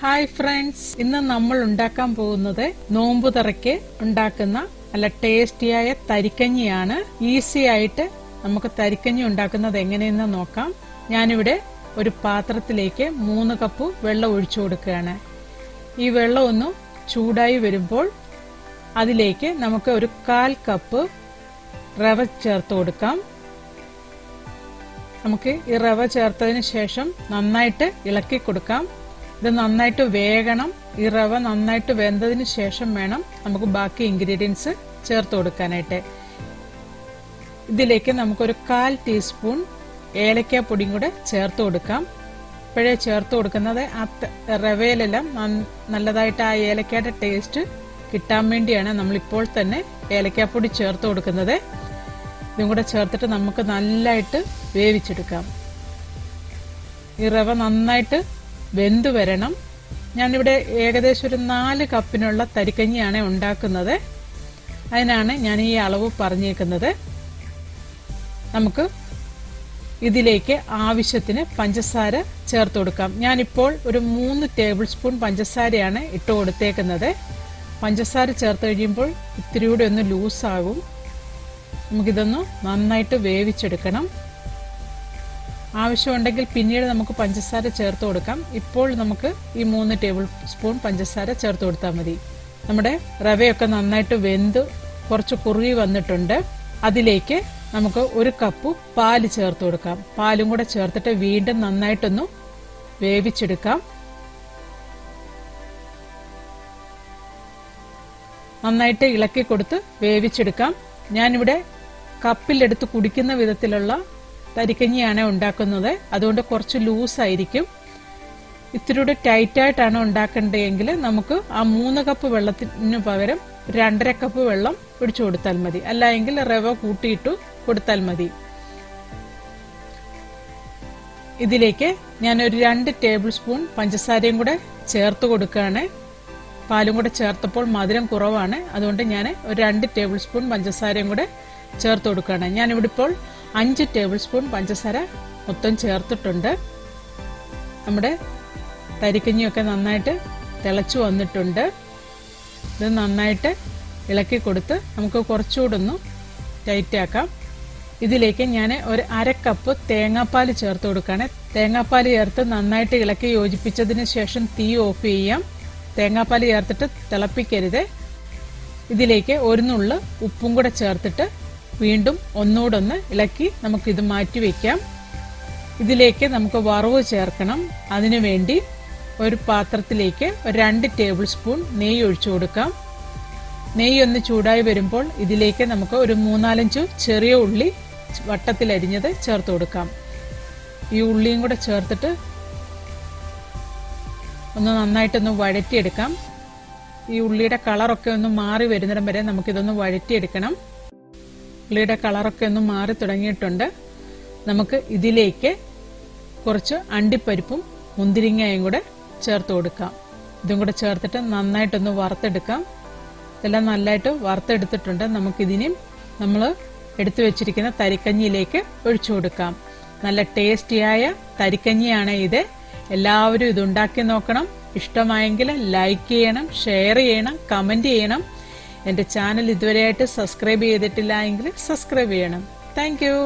Hi friends, ഇന്ന് നമ്മൾ ഉണ്ടാക്കാൻ പോകുന്നത് നോമ്പ് തുറയ്ക്ക് ഉണ്ടാക്കുന്ന നല്ല ടേസ്റ്റിയായ തരിക്കഞ്ഞിയാണ്. ഈസി ആയിട്ട് നമുക്ക് തരിക്കഞ്ഞി ഉണ്ടാക്കുന്നത് എങ്ങനെയെന്ന് നോക്കാം. ഞാനിവിടെ ഒരു പാത്രത്തിലേക്ക് 3 കപ്പ് വെള്ളം ഒഴിച്ചു കൊടുക്കുകയാണ്. ഈ വെള്ളം ഒന്ന് ചൂടായി വരുമ്പോൾ അതിലേക്ക് നമുക്ക് ഒരു 1/4 കപ്പ് റവ ചേർത്ത് കൊടുക്കാം. നമുക്ക് ഈ റവ ചേർത്തതിന് ശേഷം നന്നായിട്ട് ഇളക്കി കൊടുക്കാം. ഇത് നന്നായിട്ട് വേകണം. ഈ റവ നന്നായിട്ട് വെന്തതിന് ശേഷം വേണം നമുക്ക് ബാക്കി ഇൻഗ്രീഡിയൻസ് ചേർത്ത് കൊടുക്കാനായിട്ട്. ഇതിലേക്ക് നമുക്കൊരു 1/4 ടീസ്പൂൺ ഏലക്ക പൊടിയും കൂടെ ചേർത്ത് കൊടുക്കാം. ഇപ്പോഴേ ചേർത്ത് കൊടുക്കുന്നത് ആ റവയിലെല്ലാം നല്ലതായിട്ട് ആ ഏലക്കയുടെ ടേസ്റ്റ് കിട്ടാൻ വേണ്ടിയാണ് നമ്മളിപ്പോൾ തന്നെ ഏലക്കാപ്പൊടി ചേർത്ത് കൊടുക്കുന്നത്. ഇതും കൂടെ ചേർത്തിട്ട് നമുക്ക് നല്ലതായിട്ട് വേവിച്ചെടുക്കാം. ഈ റവ നന്നായിട്ട് വെന്തു വരണം. ഞാനിവിടെ ഏകദേശം ഒരു 4 കപ്പിനുള്ള തരിക്കഞ്ഞിയാണ് ഉണ്ടാക്കുന്നത്. അതിനാണ് ഞാൻ ഈ അളവ് പറഞ്ഞേക്കുന്നത്. നമുക്ക് ഇതിലേക്ക് ആവശ്യത്തിന് പഞ്ചസാര ചേർത്ത് കൊടുക്കാം. ഞാനിപ്പോൾ ഒരു 3 ടേബിൾ സ്പൂൺ പഞ്ചസാരയാണ് ഇട്ട് കൊടുത്തേക്കുന്നത്. പഞ്ചസാര ചേർത്ത് കഴിയുമ്പോൾ ഇത്തിരി കൂടെ ഒന്ന് ലൂസാകും. നമുക്കിതൊന്ന് നന്നായിട്ട് വേവിച്ചെടുക്കണം. ആവശ്യമുണ്ടെങ്കിൽ പിന്നീട് നമുക്ക് പഞ്ചസാര ചേർത്ത് കൊടുക്കാം. ഇപ്പോൾ നമുക്ക് ഈ 3 ടേബിൾ സ്പൂൺ പഞ്ചസാര ചേർത്ത് കൊടുത്താൽ മതി. നമ്മുടെ റവയൊക്കെ നന്നായിട്ട് വെന്ത് കുറച്ച് കുറുകി വന്നിട്ടുണ്ട്. അതിലേക്ക് നമുക്ക് 1 കപ്പ് പാല് ചേർത്ത് കൊടുക്കാം. പാലും കൂടെ ചേർത്തിട്ട് വീണ്ടും നന്നായിട്ടൊന്ന് വേവിച്ചെടുക്കാം. നന്നായിട്ട് ഇളക്കി കൊടുത്ത് വേവിച്ചെടുക്കാം. ഞാനിവിടെ കപ്പിലെടുത്ത് കുടിക്കുന്ന വിധത്തിലുള്ള തരിക്കഞ്ഞിയാണ് ഉണ്ടാക്കുന്നത്. അതുകൊണ്ട് കുറച്ച് ലൂസായിരിക്കും. ഇത്തിരി ടൈറ്റായിട്ടാണ് ഉണ്ടാക്കേണ്ടതെങ്കിൽ നമുക്ക് ആ 3 കപ്പ് വെള്ളത്തിന് പകരം 2.5 കപ്പ് വെള്ളം ഒഴിച്ചു കൊടുത്താൽ മതി. അല്ലെങ്കിൽ റവ കൂട്ടിയിട്ടു കൊടുത്താൽ മതി. ഇതിലേക്ക് ഞാനൊരു 2 ടേബിൾ സ്പൂൺ പഞ്ചസാരയും കൂടെ ചേർത്ത് കൊടുക്കുകയാണ്. പാലും കൂടെ ചേർത്തപ്പോൾ മധുരം കുറവാണ്. അതുകൊണ്ട് ഞാൻ ഒരു 2 ടേബിൾ സ്പൂൺ പഞ്ചസാരയും കൂടെ ചേർത്ത് കൊടുക്കുകയാണ്. ഞാനിവിടെ ഇപ്പോൾ 5 ടേബിൾ സ്പൂൺ പഞ്ചസാര മൊത്തം ചേർത്തിട്ടുണ്ട്. നമ്മുടെ തരിക്കഞ്ഞിയൊക്കെ നന്നായിട്ട് തിളച്ചു വന്നിട്ടുണ്ട്. ഇത് നന്നായിട്ട് ഇളക്കി കൊടുത്ത് നമുക്ക് കുറച്ചുകൂടെ ഒന്ന് ടൈറ്റാക്കാം. ഇതിലേക്ക് ഞാൻ ഒരു 1/2 കപ്പ് തേങ്ങാപ്പാൽ ചേർത്ത് കൊടുക്കുകയാണ്. തേങ്ങാപ്പാൽ ചേർത്ത് നന്നായിട്ട് ഇളക്കി യോജിപ്പിച്ചതിന് ശേഷം തീ ഓഫ് ചെയ്യാം. തേങ്ങാപ്പാൽ ചേർത്തിട്ട് തിളപ്പിക്കരുത്. ഇതിലേക്ക് 1 നുള്ള് ഉപ്പും കൂടെ ചേർത്തിട്ട് വീണ്ടും ഒന്നുകൂടെ ഇളക്കി നമുക്കിത് മാറ്റി വെക്കാം. ഇതിലേക്ക് നമുക്ക് വറവ് ചേർക്കണം. അതിനുവേണ്ടി ഒരു പാത്രത്തിലേക്ക് 2 ടേബിൾ സ്പൂൺ നെയ്യ് ഒഴിച്ചു കൊടുക്കാം. നെയ്യ് ഒന്ന് ചൂടായി വരുമ്പോൾ ഇതിലേക്ക് നമുക്ക് ഒരു 3-4 ചെറിയ ഉള്ളി വട്ടത്തിലരിഞ്ഞത് ചേർത്ത് കൊടുക്കാം. ഈ ഉള്ളിയും കൂടെ ചേർത്തിട്ട് ഒന്ന് നന്നായിട്ടൊന്ന് വഴറ്റിയെടുക്കാം. ഈ ഉള്ളിയുടെ കളറൊക്കെ ഒന്ന് മാറി വരുന്നിടം വരെ നമുക്കിതൊന്ന് വഴറ്റിയെടുക്കണം. ഉള്ളിയുടെ കളറൊക്കെ ഒന്ന് മാറി തുടങ്ങിയിട്ടുണ്ട്. നമുക്ക് ഇതിലേക്ക് കുറച്ച് അണ്ടിപ്പരിപ്പും മുന്തിരിങ്ങയും കൂടെ ചേർത്ത് കൊടുക്കാം. ഇതും കൂടെ ചേർത്തിട്ട് നന്നായിട്ടൊന്ന് വറുത്തെടുക്കാം. ഇതെല്ലാം നല്ലതായിട്ട് വറുത്തെടുത്തിട്ടുണ്ട്. നമുക്കിതിനും നമ്മൾ എടുത്തു വെച്ചിരിക്കുന്ന തരിക്കഞ്ഞിയിലേക്ക് ഒഴിച്ചു കൊടുക്കാം. നല്ല ടേസ്റ്റിയായ തരിക്കഞ്ഞിയാണ് ഇത്. എല്ലാവരും ഇതുണ്ടാക്കി നോക്കണം. ഇഷ്ടമായെങ്കിൽ ലൈക്ക് ചെയ്യണം, ഷെയർ ചെയ്യണം, കമന്റ് ചെയ്യണം. എന്റെ ചാനൽ ഇതുവരെയായിട്ട് സബ്സ്ക്രൈബ് ചെയ്തിട്ടില്ല എങ്കിൽ സബ്സ്ക്രൈബ് ചെയ്യണം. Thank you.